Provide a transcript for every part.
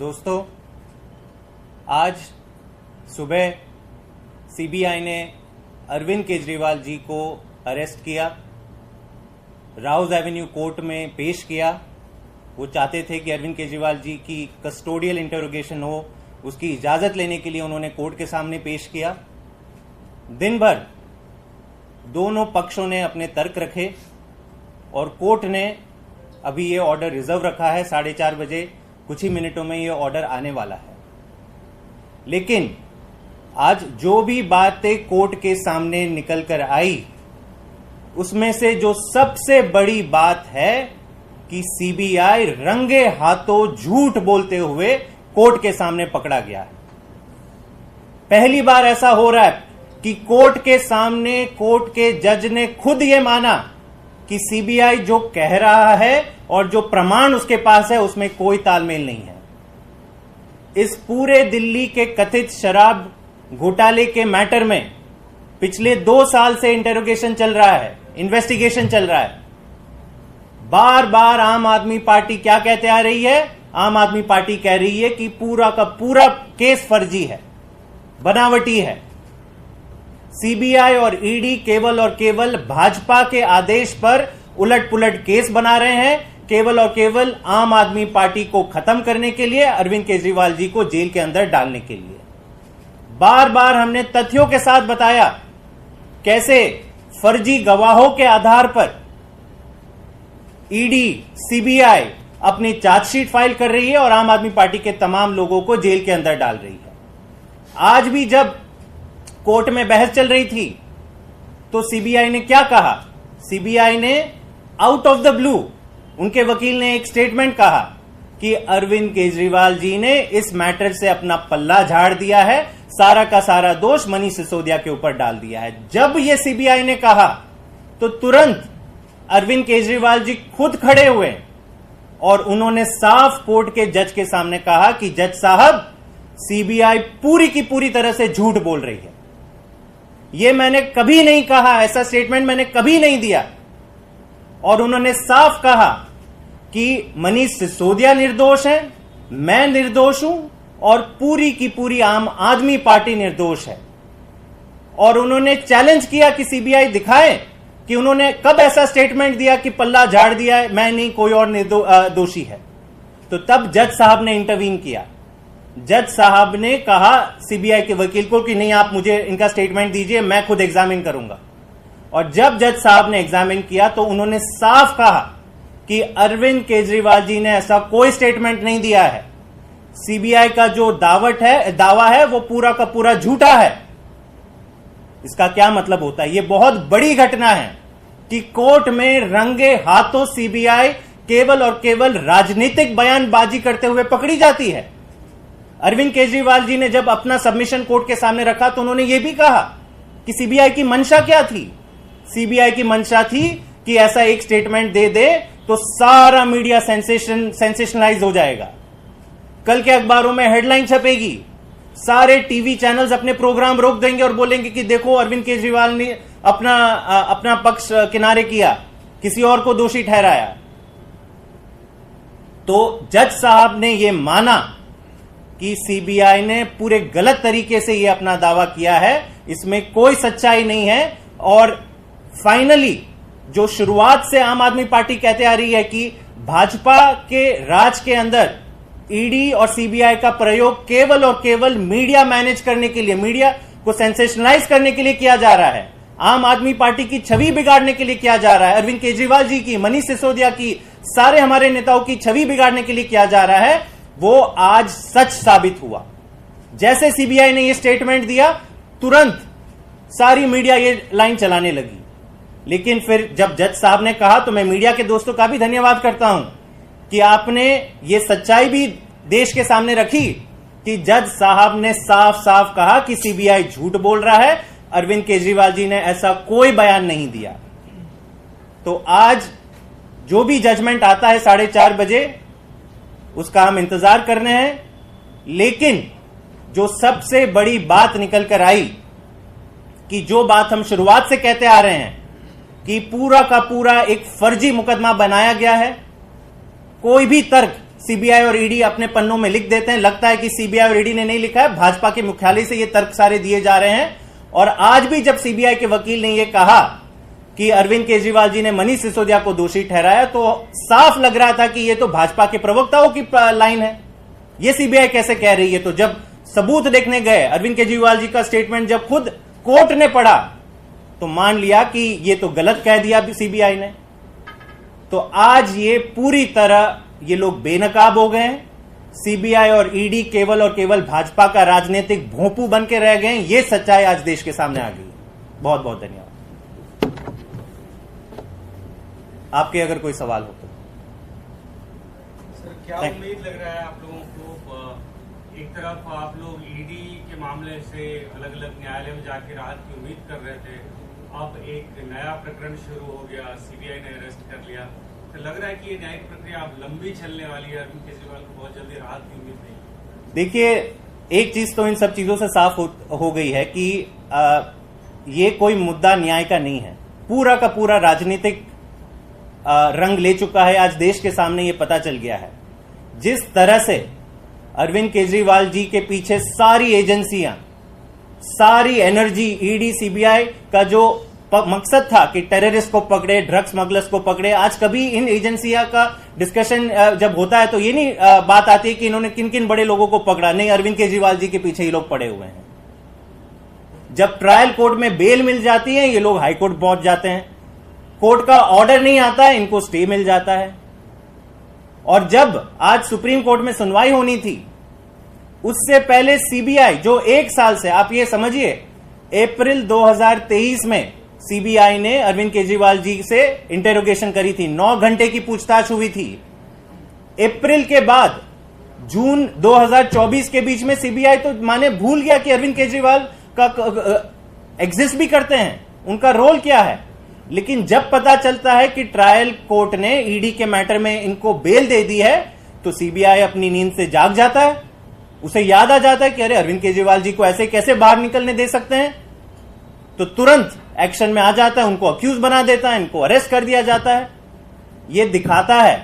दोस्तों, आज सुबह सीबीआई ने अरविंद केजरीवाल जी को अरेस्ट किया, राउज एवेन्यू कोर्ट में पेश किया। वो चाहते थे कि अरविंद केजरीवाल जी की कस्टोडियल इंटरोगेशन हो, उसकी इजाजत लेने के लिए उन्होंने कोर्ट के सामने पेश किया। दिन भर दोनों पक्षों ने अपने तर्क रखे और कोर्ट ने अभी ये ऑर्डर रिजर्व रखा है। 4:30 बजे कुछ ही मिनटों में ये ऑर्डर आने वाला है। लेकिन आज जो भी बातें कोर्ट के सामने निकल कर आई, उसमें से जो सबसे बड़ी बात है कि सीबीआई रंगे हाथों झूठ बोलते हुए कोर्ट के सामने पकड़ा गया है। पहली बार ऐसा हो रहा है कि कोर्ट के सामने कोर्ट के जज ने खुद यह माना कि सीबीआई जो कह रहा है और जो प्रमाण उसके पास है उसमें कोई तालमेल नहीं है। इस पूरे दिल्ली के कथित शराब घोटाले के मैटर में पिछले 2 साल से इंटरोगेशन चल रहा है, इन्वेस्टिगेशन चल रहा है। बार बार आम आदमी पार्टी क्या कहते आ रही है? आम आदमी पार्टी कह रही है कि पूरा का पूरा केस फर्जी है, बनावटी है। सीबीआई और ईडी केवल और केवल भाजपा के आदेश पर उलट पुलट केस बना रहे हैं, केवल और केवल आम आदमी पार्टी को खत्म करने के लिए, अरविंद केजरीवाल जी को जेल के अंदर डालने के लिए। बार बार हमने तथ्यों के साथ बताया कैसे फर्जी गवाहों के आधार पर ईडी, सीबीआई अपनी चार्जशीट फाइल कर रही है और आम आदमी पार्टी के तमाम लोगों को जेल के अंदर डाल रही है। आज भी जब कोर्ट में बहस चल रही थी तो सीबीआई ने क्या कहा? सीबीआई ने आउट ऑफ द ब्लू, उनके वकील ने एक स्टेटमेंट कहा कि अरविंद केजरीवाल जी ने इस मैटर से अपना पल्ला झाड़ दिया है, सारा का सारा दोष मनीष सिसोदिया के ऊपर डाल दिया है। जब यह सीबीआई ने कहा तो तुरंत अरविंद केजरीवाल जी खुद खड़े हुए और उन्होंने साफ कोर्ट के जज के सामने कहा कि जज साहब, सीबीआई पूरी की पूरी तरह से झूठ बोल रही है। यह मैंने कभी नहीं कहा, ऐसा स्टेटमेंट मैंने कभी नहीं दिया। और उन्होंने साफ कहा कि मनीष सिसोदिया निर्दोष है, मैं निर्दोष हूं और पूरी की पूरी आम आदमी पार्टी निर्दोष है। और उन्होंने चैलेंज किया कि सीबीआई दिखाए कि उन्होंने कब ऐसा स्टेटमेंट दिया कि पल्ला झाड़ दिया है, मैं नहीं, कोई और दोषी है। तो तब जज साहब ने इंटरवीन किया। जज साहब ने कहा सीबीआई के वकील को कि नहीं, आप मुझे इनका स्टेटमेंट दीजिए, मैं खुद एग्जामिन करूंगा। और जब जज साहब ने एग्जामिन किया तो उन्होंने साफ कहा कि अरविंद केजरीवाल जी ने ऐसा कोई स्टेटमेंट नहीं दिया है। सीबीआई का जो दावा है वो पूरा का पूरा झूठा है। इसका क्या मतलब होता है? यह बहुत बड़ी घटना है कि कोर्ट में रंगे हाथों सीबीआई केवल और केवल राजनीतिक बयानबाजी करते हुए पकड़ी जाती है। अरविंद केजरीवाल जी ने जब अपना सबमिशन कोर्ट के सामने रखा तो उन्होंने यह भी कहा कि सीबीआई की मंशा क्या थी। सीबीआई की मंशा थी कि ऐसा एक स्टेटमेंट दे दे तो सारा मीडिया सेंसेशनलाइज हो जाएगा, कल के अखबारों में हेडलाइन छपेगी, सारे टीवी चैनल्स अपने प्रोग्राम रोक देंगे और बोलेंगे कि देखो अरविंद केजरीवाल ने अपना पक्ष किनारे किया, किसी और को दोषी ठहराया। तो जज साहब ने यह माना कि सीबीआई ने पूरे गलत तरीके से यह अपना दावा किया है, इसमें कोई सच्चाई नहीं है। और फाइनली जो शुरुआत से आम आदमी पार्टी कहते आ रही है कि भाजपा के राज के अंदर ईडी और सीबीआई का प्रयोग केवल और केवल मीडिया मैनेज करने के लिए, मीडिया को सेंसेशनलाइज करने के लिए किया जा रहा है, आम आदमी पार्टी की छवि बिगाड़ने के लिए किया जा रहा है, अरविंद केजरीवाल जी की, मनीष सिसोदिया की, सारे हमारे नेताओं की छवि बिगाड़ने के लिए किया जा रहा है, वो आज सच साबित हुआ। जैसे सीबीआई ने यह स्टेटमेंट दिया, तुरंत सारी मीडिया ये लाइन चलाने लगी। लेकिन फिर जब जज साहब ने कहा तो मैं मीडिया के दोस्तों का भी धन्यवाद करता हूं कि आपने ये सच्चाई भी देश के सामने रखी कि जज साहब ने साफ साफ कहा कि सीबीआई झूठ बोल रहा है, अरविंद केजरीवाल जी ने ऐसा कोई बयान नहीं दिया। तो आज जो भी जजमेंट आता है 4:30 बजे, उसका हम इंतजार कर रहे हैं। लेकिन जो सबसे बड़ी बात निकल कर आई कि जो बात हम शुरुआत से कहते आ रहे हैं कि पूरा का पूरा एक फर्जी मुकदमा बनाया गया है, कोई भी तर्क सीबीआई और ईडी अपने पन्नों में लिख देते हैं। लगता है कि सीबीआई और ईडी ने नहीं लिखा है, भाजपा के मुख्यालय से ये तर्क सारे दिए जा रहे हैं। और आज भी जब सीबीआई के वकील ने यह कहा कि अरविंद केजरीवाल जी ने मनीष सिसोदिया को दोषी ठहराया, तो साफ लग रहा था कि यह तो भाजपा के प्रवक्ताओं की लाइन है। यह सीबीआई कैसे कह रही है? तो जब सबूत देखने गए, अरविंद केजरीवाल जी का स्टेटमेंट जब खुद कोर्ट ने पढ़ा, तो मान लिया कि यह तो गलत कह दिया सीबीआई ने। तो आज ये पूरी तरह ये लोग बेनकाब हो गए हैं। सीबीआई और ईडी केवल और केवल भाजपा का राजनीतिक भोंपू बन के रह गए हैं। ये सच्चाई आज देश के सामने आ गई है। बहुत बहुत धन्यवाद। आपके अगर कोई सवाल हो तो सर, क्या उम्मीद लग रहा है आप लोगों को? एक तरफ आप लोग ईडी के मामले से अलग अलग न्यायालय में जाके राहत की उम्मीद कर रहे थे, अब एक नया प्रकरण शुरू हो गया, सीबीआई ने अरेस्ट कर लिया, तो लग रहा है कि ये न्यायिक प्रक्रिया अब लंबी चलने वाली है। अरविंद केजरीवाल को बहुत जल्दी राहत की उम्मीद नहीं। देखिए, एक चीज तो इन सब चीजों से साफ हो गई है कि ये कोई मुद्दा न्याय का नहीं है। पूरा का पूरा राजनीतिक रंग ले चुका है। आज देश के सामने ये पता चल गया है जिस तरह से अरविंद केजरीवाल जी के पीछे सारी एजेंसियां, सारी एनर्जी, ईडी सीबीआई का जो मकसद था कि टेररिस्ट को पकड़े, ड्रग्स स्मगलर्स को पकड़े, आज कभी इन एजेंसियों का डिस्कशन जब होता है तो ये नहीं बात आती है कि इन्होंने किन किन बड़े लोगों को पकड़ा। नहीं, अरविंद केजरीवाल जी के पीछे ये लोग पड़े हुए हैं। जब ट्रायल कोर्ट में बेल मिल जाती है, ये लोग हाई कोर्ट पहुंच जाते हैं। कोर्ट का ऑर्डर नहीं आता है, इनको स्टे मिल जाता है। और जब आज सुप्रीम कोर्ट में सुनवाई होनी थी, उससे पहले सीबीआई जो एक साल से, आप ये समझिए, अप्रैल 2023 में सीबीआई ने अरविंद केजरीवाल जी से इंटेरोगेशन करी थी। 9 घंटे की पूछताछ हुई थी। अप्रैल के बाद जून 2024 के बीच में सीबीआई तो माने भूल गया कि अरविंद केजरीवाल का एग्जिस्ट भी करते हैं, उनका रोल क्या है। लेकिन जब पता चलता है कि ट्रायल कोर्ट ने ईडी के मैटर में इनको बेल दे दी है, तो सीबीआई अपनी नींद से जाग जाता है। उसे याद आ जाता है कि अरे, अरविंद केजरीवाल जी को ऐसे कैसे बाहर निकलने दे सकते हैं, तो तुरंत एक्शन में आ जाता है, उनको अक्यूज बना देता है, इनको अरेस्ट कर दिया जाता है। यह दिखाता है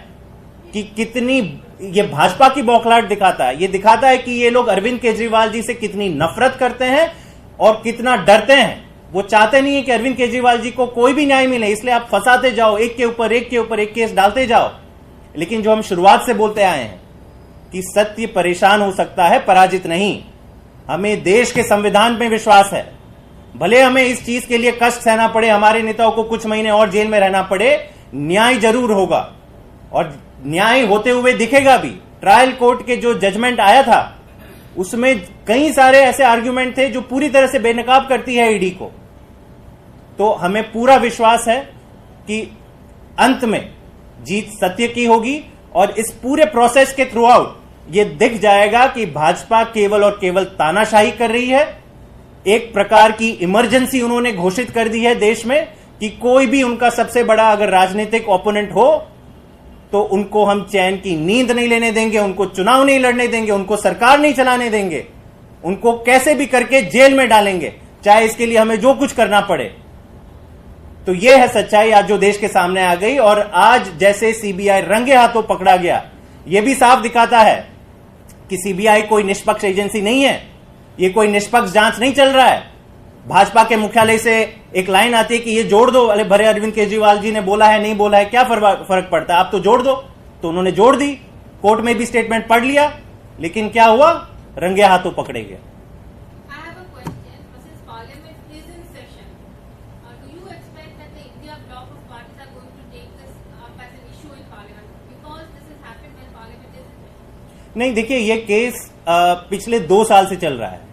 कि कितनी, ये भाजपा की बौखलाहट दिखाता है। यह दिखाता है कि ये लोग अरविंद केजरीवाल जी से कितनी नफरत करते हैं और कितना डरते हैं। वो चाहते नहीं है कि अरविंद केजरीवाल जी को कोई भी न्याय मिले, इसलिए आप फंसाते जाओ, एक के ऊपर एक केस डालते जाओ। लेकिन जो हम शुरुआत से बोलते आए हैं कि सत्य परेशान हो सकता है, पराजित नहीं। हमें देश के संविधान में विश्वास है। भले हमें इस चीज के लिए कष्ट सहना पड़े, हमारे नेताओं को कुछ महीने और जेल में रहना पड़े, न्याय जरूर होगा और न्याय होते हुए दिखेगा भी। ट्रायल कोर्ट के जो जजमेंट आया था, उसमें कई सारे ऐसे आर्ग्यूमेंट थे जो पूरी तरह से बेनकाब करती है ईडी को। तो हमें पूरा विश्वास है कि अंत में जीत सत्य की होगी और इस पूरे प्रोसेस के थ्रू आउट ये दिख जाएगा कि भाजपा केवल और केवल तानाशाही कर रही है। एक प्रकार की इमरजेंसी उन्होंने घोषित कर दी है देश में कि कोई भी उनका सबसे बड़ा अगर राजनीतिक ओपोनेंट हो तो उनको हम चैन की नींद नहीं लेने देंगे, उनको चुनाव नहीं लड़ने देंगे, उनको सरकार नहीं चलाने देंगे, उनको कैसे भी करके जेल में डालेंगे, चाहे इसके लिए हमें जो कुछ करना पड़े। तो यह है सच्चाई आज जो देश के सामने आ गई। और आज जैसे सीबीआई रंगे हाथों पकड़ा गया, यह भी साफ दिखाता है कि सीबीआई कोई निष्पक्ष एजेंसी नहीं है, ये कोई निष्पक्ष जांच नहीं चल रहा है। भाजपा के मुख्यालय से एक लाइन आती है कि ये जोड़ दो, अरे भरे अरविंद केजरीवाल जी ने बोला है, नहीं बोला है, क्या फर्क पड़ता है, आप तो जोड़ दो। तो उन्होंने जोड़ दी, कोर्ट में भी स्टेटमेंट पढ़ लिया, लेकिन क्या हुआ, रंगे हाथों पकड़े गए। नहीं, देखिए, यह केस पिछले 2 साल से चल रहा है।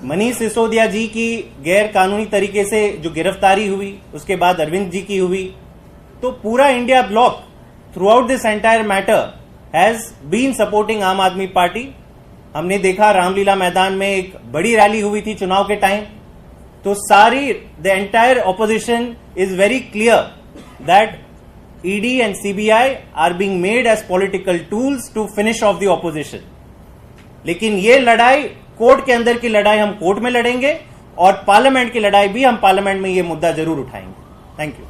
मनीष सिसोदिया जी की गैर कानूनी तरीके से जो गिरफ्तारी हुई, उसके बाद अरविंद जी की हुई, तो पूरा India bloc throughout this entire matter has been supporting Aam Aadmi party. हमने देखा रामलीला मैदान में एक बड़ी रैली हुई थी चुनाव के टाइम। तो सारी the entire opposition is very clear that ED and CBI are being made as political tools to finish off the opposition. लेकिन ये लड़ाई, कोर्ट के अंदर की लड़ाई हम कोर्ट में लड़ेंगे और पार्लियामेंट की लड़ाई भी हम पार्लियामेंट में ये मुद्दा जरूर उठाएंगे। Thank you.